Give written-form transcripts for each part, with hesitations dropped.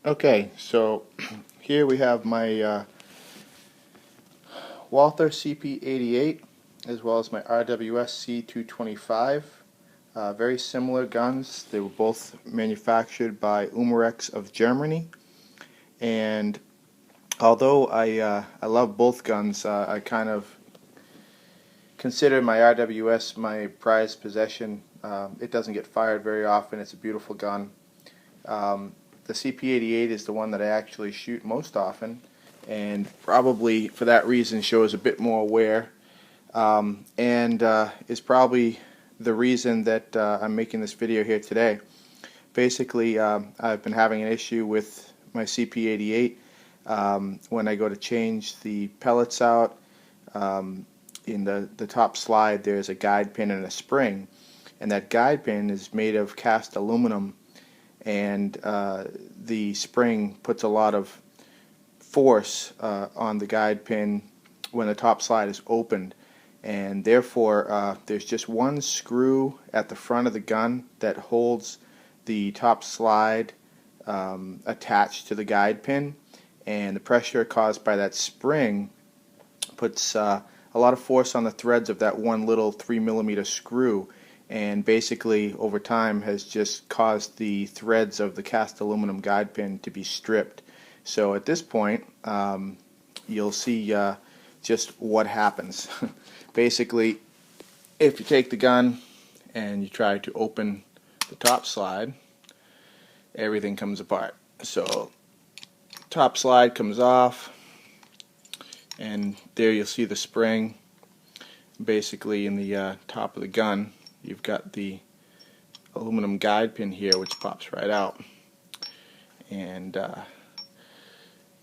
Okay, so here we have my Walther CP88 as well as my RWS C225. Very similar guns. They were both manufactured by Umarex of Germany. And although I love both guns, I kind of consider my RWS my prized possession. It doesn't get fired very often. It's a beautiful gun. The CP88 is the one that I actually shoot most often, and probably for that reason shows a bit more wear, and is probably the reason that I'm making this video here today. Basically, I've been having an issue with my CP88 when I go to change the pellets out. In the top slide there's a guide pin and a spring, and that guide pin is made of cast aluminum, and the spring puts a lot of force on the guide pin when the top slide is opened, and therefore there's just one screw at the front of the gun that holds the top slide attached to the guide pin, and the pressure caused by that spring puts a lot of force on the threads of that one little 3mm screw, and basically over time has just caused the threads of the cast aluminum guide pin to be stripped. So at this point you'll see just what happens. Basically, if you take the gun and you try to open the top slide, everything comes apart. So top slide comes off, and there you'll see the spring. Basically in the top of the gun you've got the aluminum guide pin here, which pops right out, and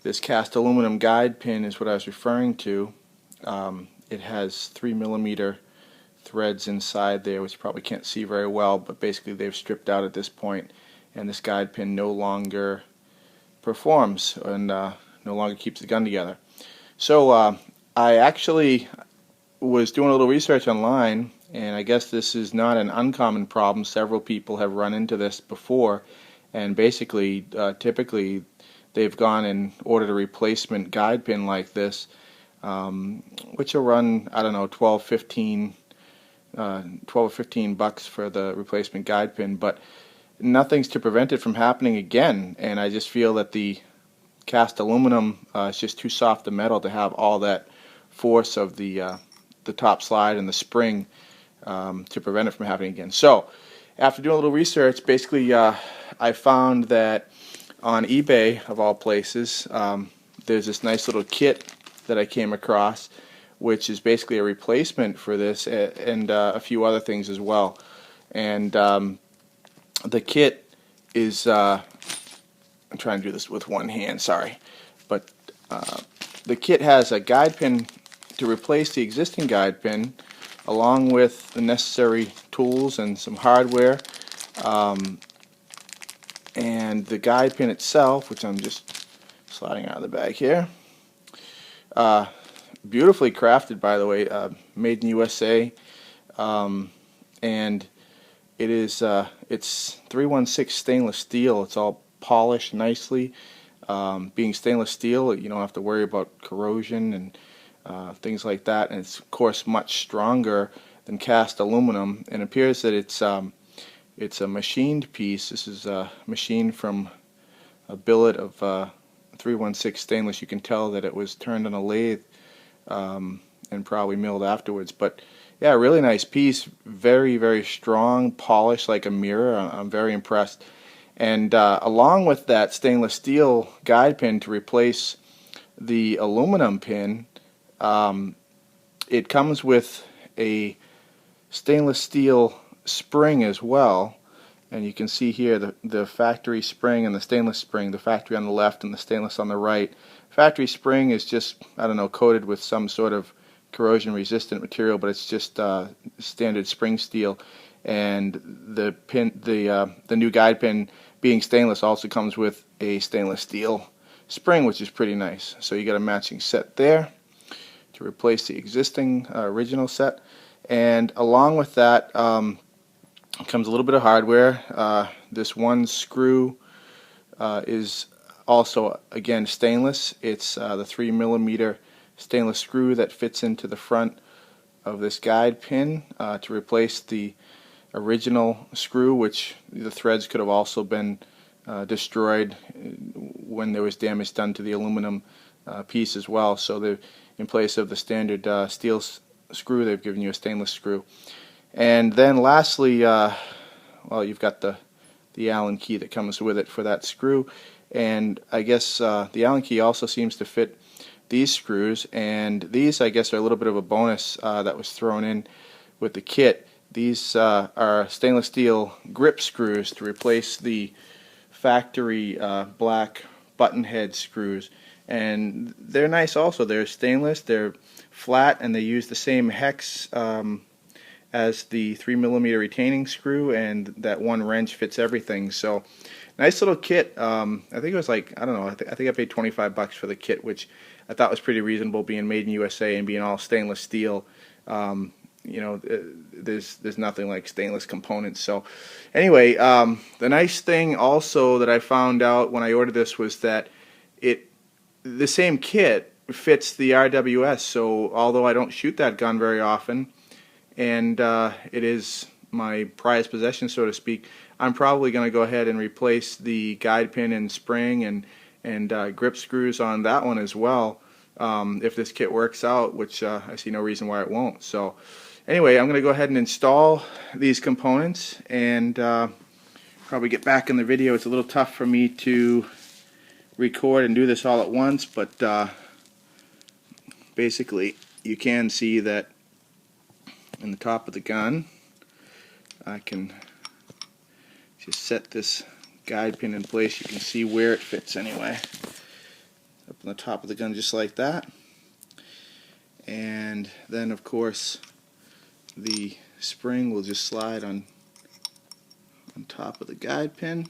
this cast aluminum guide pin is what I was referring to. It has 3mm threads inside there, which you probably can't see very well, but basically they've stripped out at this point, and this guide pin no longer performs and no longer keeps the gun together. So I actually was doing a little research online, and I guess this is not an uncommon problem. Several people have run into this before, and basically typically they've gone and ordered a replacement guide pin like this, which will run, I don't know, 12 or 15 bucks for the replacement guide pin, but nothing's to prevent it from happening again. And I just feel that the cast aluminum is just too soft a metal to have all that force of the top slide and the spring to prevent it from happening again. So after doing a little research, basically I found that on eBay, of all places, there's this nice little kit that I came across, which is basically a replacement for this and a few other things as well. And the kit is I'm trying to do this with one hand, sorry, but the kit has a guide pin to replace the existing guide pin, along with the necessary tools and some hardware, and the guide pin itself, which I'm just sliding out of the bag here. Beautifully crafted, by the way, made in USA, and it is it's 316 stainless steel. It's all polished nicely. Being stainless steel, you don't have to worry about corrosion and things like that, and it's of course much stronger than cast aluminum, and it appears that it's a machined piece. This is machined from a billet of 316 stainless. You can tell that it was turned on a lathe and probably milled afterwards, but yeah, really nice piece, very, very strong, polished like a mirror. I'm very impressed. And along with that stainless steel guide pin to replace the aluminum pin, it comes with a stainless steel spring as well, and you can see here the factory spring and the stainless spring, the factory on the left and the stainless on the right. Factory spring is just, I don't know, coated with some sort of corrosion resistant material, but it's just standard spring steel, and the new guide pin, being stainless, also comes with a stainless steel spring, which is pretty nice. So you got a matching set there to replace the existing original set, and along with that comes a little bit of hardware. This one screw is also again stainless. It's the 3mm stainless screw that fits into the front of this guide pin to replace the original screw, which the threads could have also been destroyed when there was damage done to the aluminum piece as well. So in place of the standard steel screw, they've given you a stainless screw. And then lastly, well, you've got the Allen key that comes with it for that screw, and I guess the Allen key also seems to fit these screws, and these I guess are a little bit of a bonus that was thrown in with the kit. These are stainless steel grip screws to replace the factory black button head screws, and they're nice also. They're stainless, they're flat, and they use the same hex as the 3mm retaining screw, and that one wrench fits everything. So nice little kit. I think it was like, I don't know, I think I paid $25 for the kit, which I thought was pretty reasonable, being made in USA and being all stainless steel. You know, there's nothing like stainless components. So anyway, the nice thing also that I found out when I ordered this was that the same kit fits the RWS. So although I don't shoot that gun very often, and it is my prized possession, so to speak, I'm probably going to go ahead and replace the guide pin and spring and grip screws on that one as well, if this kit works out, which I see no reason why it won't. So anyway, I'm going to go ahead and install these components and probably get back in the video. It's a little tough for me to record and do this all at once, but basically you can see that in the top of the gun I can just set this guide pin in place. You can see where it fits anyway, up on the top of the gun just like that. And then of course the spring will just slide on top of the guide pin,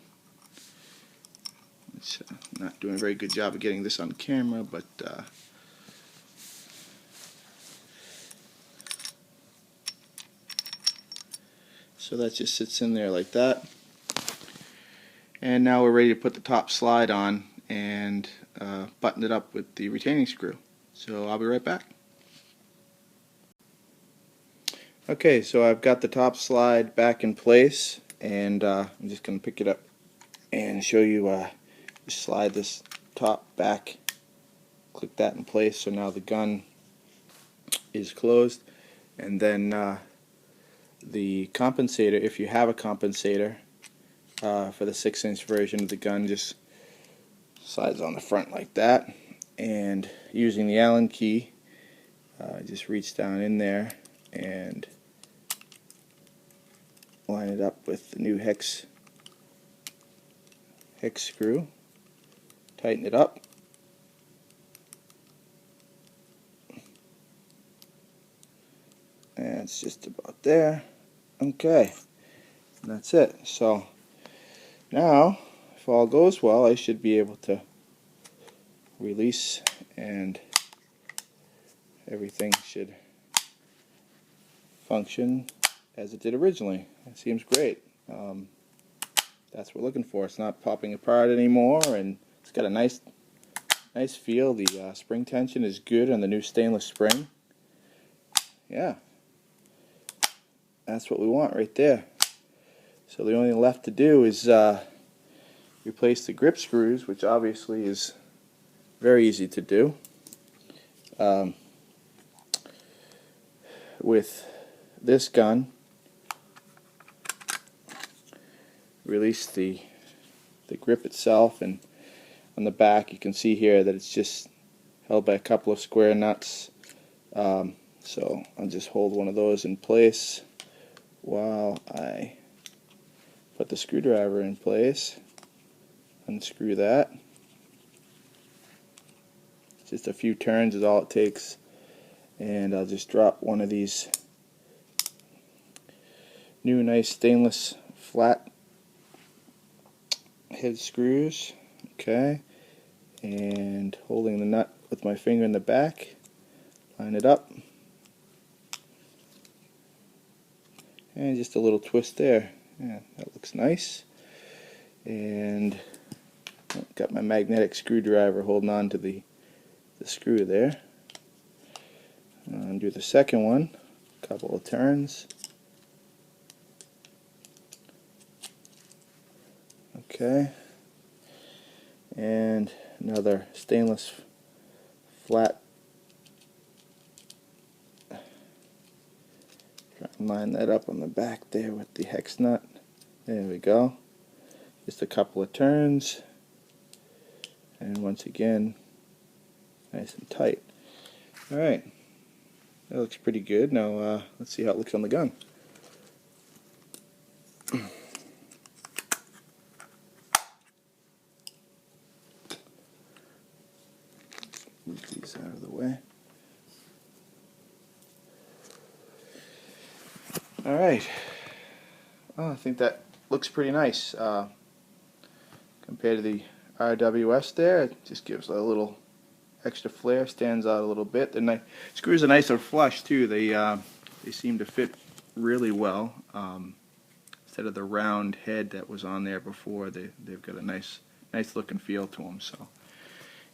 which I'm not doing a very good job of getting this on camera, but so that just sits in there like that. And now we're ready to put the top slide on and button it up with the retaining screw. So I'll be right back. Okay, so I've got the top slide back in place, and I'm just going to pick it up and show you. Just slide this top back, click that in place, so now the gun is closed, and then the compensator, if you have a compensator for the 6-inch version of the gun, just slides on the front like that, and using the Allen key, just reach down in there and line it up with the new hex screw, tighten it up, and it's just about there. Okay, and that's it. So now, if all goes well, I should be able to release, and everything should function as it did originally. It seems great. That's what we're looking for. It's not popping apart anymore, and it's got a nice feel. The spring tension is good on the new stainless spring. Yeah, that's what we want right there. So the only thing left to do is replace the grip screws, which obviously is very easy to do. With this gun, release the grip itself, and on the back you can see here that it's just held by a couple of square nuts. So I'll just hold one of those in place while I put the screwdriver in place. Unscrew that. Just a few turns is all it takes, and I'll just drop one of these new nice stainless flat head screws. Okay, and holding the nut with my finger in the back, line it up, and just a little twist there. Yeah, that looks nice. And got my magnetic screwdriver holding on to the screw there. Undo the second one, a couple of turns. Okay, and another stainless flat. Try and line that up on the back there with the hex nut. There we go. Just a couple of turns, and once again, nice and tight. Alright, that looks pretty good. Now let's see how it looks on the gun. Move these out of the way. Alright, well, I think that looks pretty nice compared to the RWS there. It just gives a little extra flair, stands out a little bit. The screws are nice and flush too. They seem to fit really well. Instead of the round head that was on there before, they've got a nice look and feel to them. So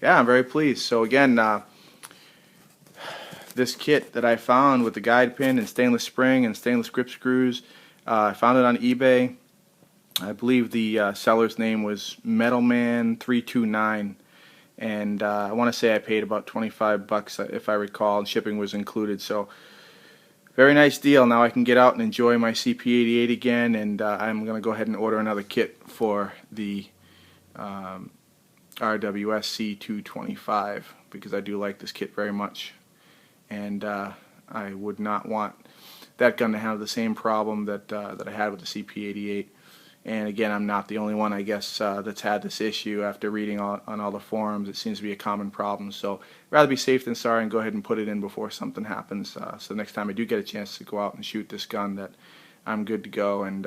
yeah, I'm very pleased. So again, this kit that I found with the guide pin and stainless spring and stainless grip screws, I found it on eBay. I believe the seller's name was Metalman329, and I want to say I paid about 25 bucks if I recall, and shipping was included. So very nice deal. Now I can get out and enjoy my CP88 again, and I'm going to go ahead and order another kit for the RWS C02 because I do like this kit very much, and I would not want that gun to have the same problem that I had with the CP88. And again, I'm not the only one, I guess, that's had this issue. After reading on all the forums, it seems to be a common problem. So rather be safe than sorry and go ahead and put it in before something happens. So next time I do get a chance to go out and shoot this gun, that I'm good to go and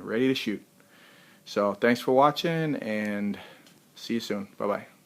ready to shoot. So thanks for watching, and see you soon. Bye-bye.